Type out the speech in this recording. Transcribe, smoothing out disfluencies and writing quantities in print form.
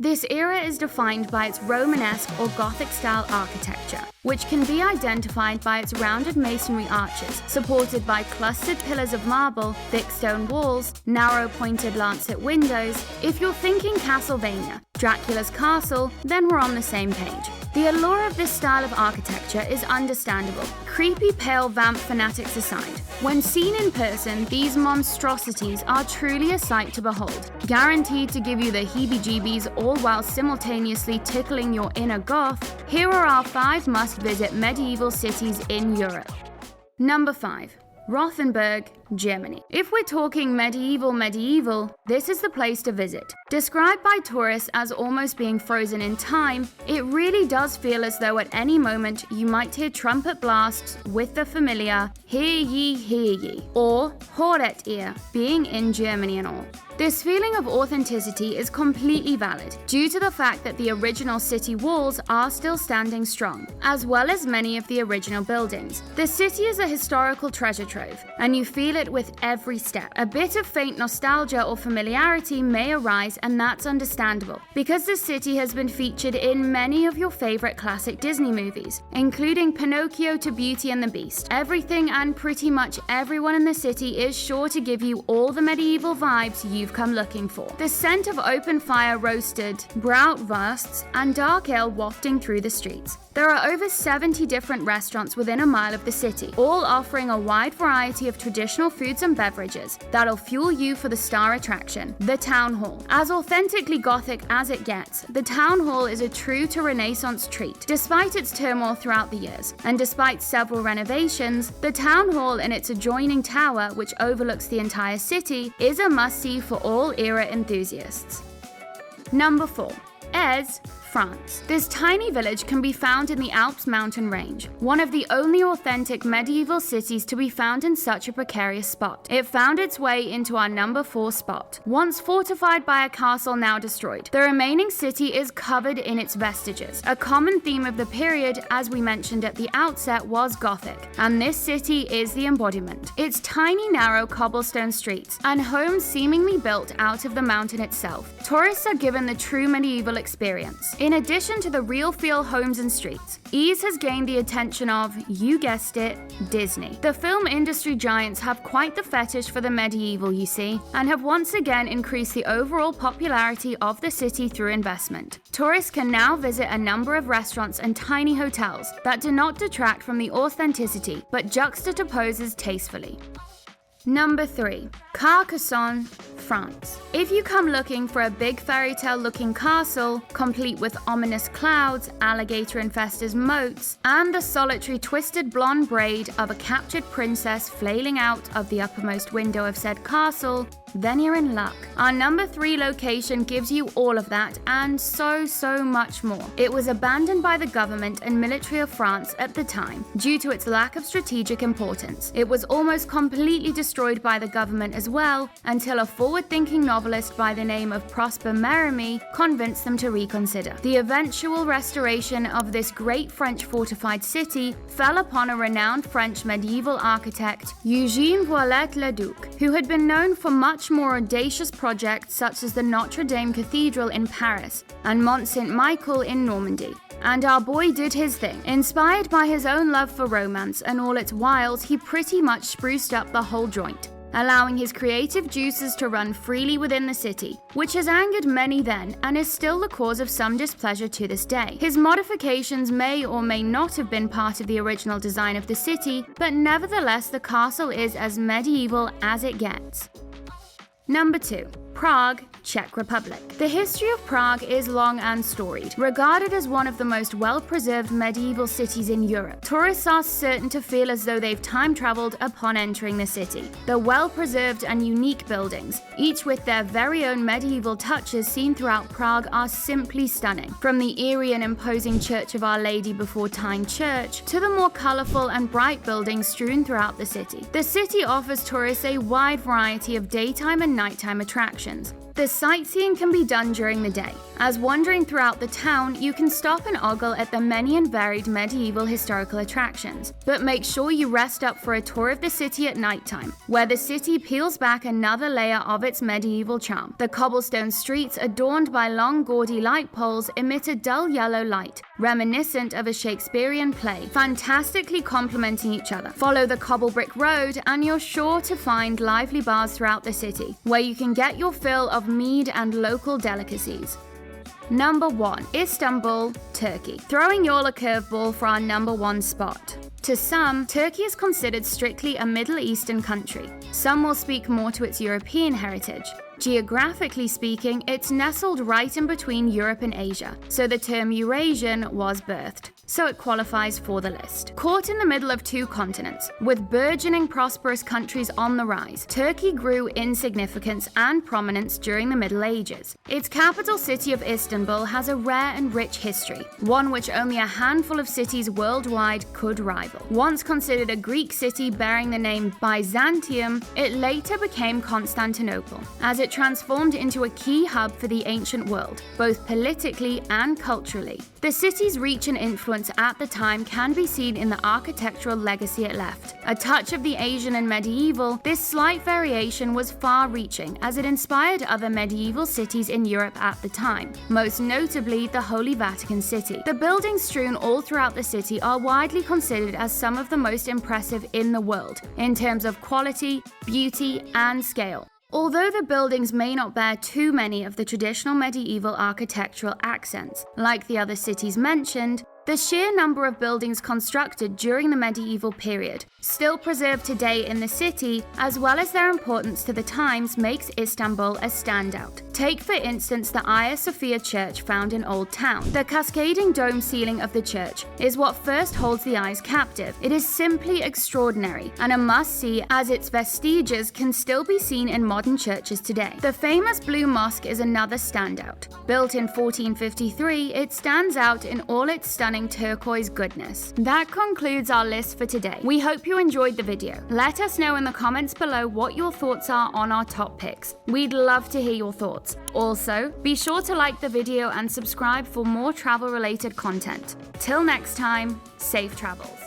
This era is defined by its Romanesque or Gothic-style architecture, which can be identified by its rounded masonry arches, supported by clustered pillars of marble, thick stone walls, narrow pointed lancet windows. If you're thinking Castlevania, Dracula's castle, then we're on the same page. The allure of this style of architecture is understandable, creepy pale vamp fanatics aside. When seen in person, these monstrosities are truly a sight to behold, guaranteed to give you the heebie-jeebies all while simultaneously tickling your inner goth. Here are our 5 must-visit medieval cities in Europe. Number 5. Rothenburg, Germany. If we're talking medieval, this is the place to visit. Described by tourists as almost being frozen in time, it really does feel as though at any moment you might hear trumpet blasts with the familiar "Hear ye," or "Horet ihr," being in Germany and all. This feeling of authenticity is completely valid due to the fact that the original city walls are still standing strong, as well as many of the original buildings. The city is a historical treasure trove, and you feel it with every step. A bit of faint nostalgia or familiarity may arise, and that's understandable, because the city has been featured in many of your favorite classic Disney movies, including Pinocchio to Beauty and the Beast. Everything and pretty much everyone in the city is sure to give you all the medieval vibes you've come looking for. The scent of open fire roasted bratwursts and dark ale wafting through the streets. There are over 70 different restaurants within a mile of the city, all offering a wide variety of traditional foods and beverages that'll fuel you for the star attraction, the Town Hall. As authentically Gothic as it gets, the Town Hall is a true to Renaissance treat. Despite its turmoil throughout the years, and despite several renovations, the Town Hall and its adjoining tower, which overlooks the entire city, is a must-see for all era enthusiasts. Number 4. Aix, France. This tiny village can be found in the Alps mountain range, one of the only authentic medieval cities to be found in such a precarious spot. It found its way into our number 4 spot. Once fortified by a castle now destroyed, the remaining city is covered in its vestiges. A common theme of the period, as we mentioned at the outset, was Gothic, and this city is the embodiment. Its tiny narrow cobblestone streets and homes seemingly built out of the mountain itself. Tourists are given the true medieval experience. In addition to the real feel homes and streets, Aix has gained the attention of, you guessed it, Disney. The film industry giants have quite the fetish for the medieval, you see, and have once again increased the overall popularity of the city through investment. Tourists can now visit a number of restaurants and tiny hotels that do not detract from the authenticity, but juxtaposes tastefully. Number 3. Carcassonne, France. If you come looking for a big fairy tale looking castle, complete with ominous clouds, alligator-infested moats, and the solitary twisted blonde braid of a captured princess flailing out of the uppermost window of said castle, then you're in luck. Our number 3 location gives you all of that and so much more. It was abandoned by the government and military of France at the time due to its lack of strategic importance. It was almost completely destroyed by the government as well until a forward-thinking novelist by the name of Prosper Mérimée convinced them to reconsider. The eventual restoration of this great French fortified city fell upon a renowned French medieval architect, Eugène Viollet-le-Duc, who had been known for much more audacious projects such as the Notre Dame Cathedral in Paris and Mont Saint-Michel in Normandy. And our boy did his thing. Inspired by his own love for romance and all its wiles, he pretty much spruced up the whole joint, allowing his creative juices to run freely within the city, which has angered many then and is still the cause of some displeasure to this day. His modifications may or may not have been part of the original design of the city, but nevertheless the castle is as medieval as it gets. Number 2. Prague, Czech Republic. The history of Prague is long and storied. Regarded as one of the most well-preserved medieval cities in Europe, tourists are certain to feel as though they've time-traveled upon entering the city. The well-preserved and unique buildings, each with their very own medieval touches seen throughout Prague, are simply stunning. From the eerie and imposing Church of Our Lady Before Tyne Church to the more colorful and bright buildings strewn throughout the city. The city offers tourists a wide variety of daytime and nighttime attractions, The sightseeing can be done during the day. As wandering throughout the town, you can stop and ogle at the many and varied medieval historical attractions, but make sure you rest up for a tour of the city at nighttime, where the city peels back another layer of its medieval charm. The cobblestone streets, adorned by long gaudy light poles, emit a dull yellow light, reminiscent of a Shakespearean play, fantastically complementing each other. Follow the cobble brick road and you're sure to find lively bars throughout the city, where you can get your fill of mead and local delicacies. Number 1. Istanbul, Turkey. Throwing y'all a curveball for our number 1 spot. To some, Turkey is considered strictly a Middle Eastern country. Some will speak more to its European heritage. Geographically speaking, it's nestled right in between Europe and Asia, so the term Eurasian was birthed. So it qualifies for the list. Caught in the middle of 2 continents, with burgeoning prosperous countries on the rise, Turkey grew in significance and prominence during the Middle Ages. Its capital city of Istanbul has a rare and rich history, one which only a handful of cities worldwide could rival. Once considered a Greek city bearing the name Byzantium, it later became Constantinople, as it transformed into a key hub for the ancient world, both politically and culturally. The city's reach and influence at the time can be seen in the architectural legacy it left. A touch of the Asian and medieval, this slight variation was far-reaching as it inspired other medieval cities in Europe at the time, most notably the Holy Vatican City. The buildings strewn all throughout the city are widely considered as some of the most impressive in the world, in terms of quality, beauty, and scale. Although the buildings may not bear too many of the traditional medieval architectural accents, like the other cities mentioned, the sheer number of buildings constructed during the medieval period, still preserved today in the city, as well as their importance to the times, makes Istanbul a standout. Take for instance the Hagia Sophia Church found in Old Town. The cascading dome ceiling of the church is what first holds the eyes captive. It is simply extraordinary and a must-see, as its vestiges can still be seen in modern churches today. The famous Blue Mosque is another standout. Built in 1453, it stands out in all its stunning turquoise goodness. That concludes our list for today. We hope you enjoyed the video. Let us know in the comments below what your thoughts are on our top picks. We'd love to hear your thoughts. Also, be sure to like the video and subscribe for more travel-related content. Till next time, safe travels.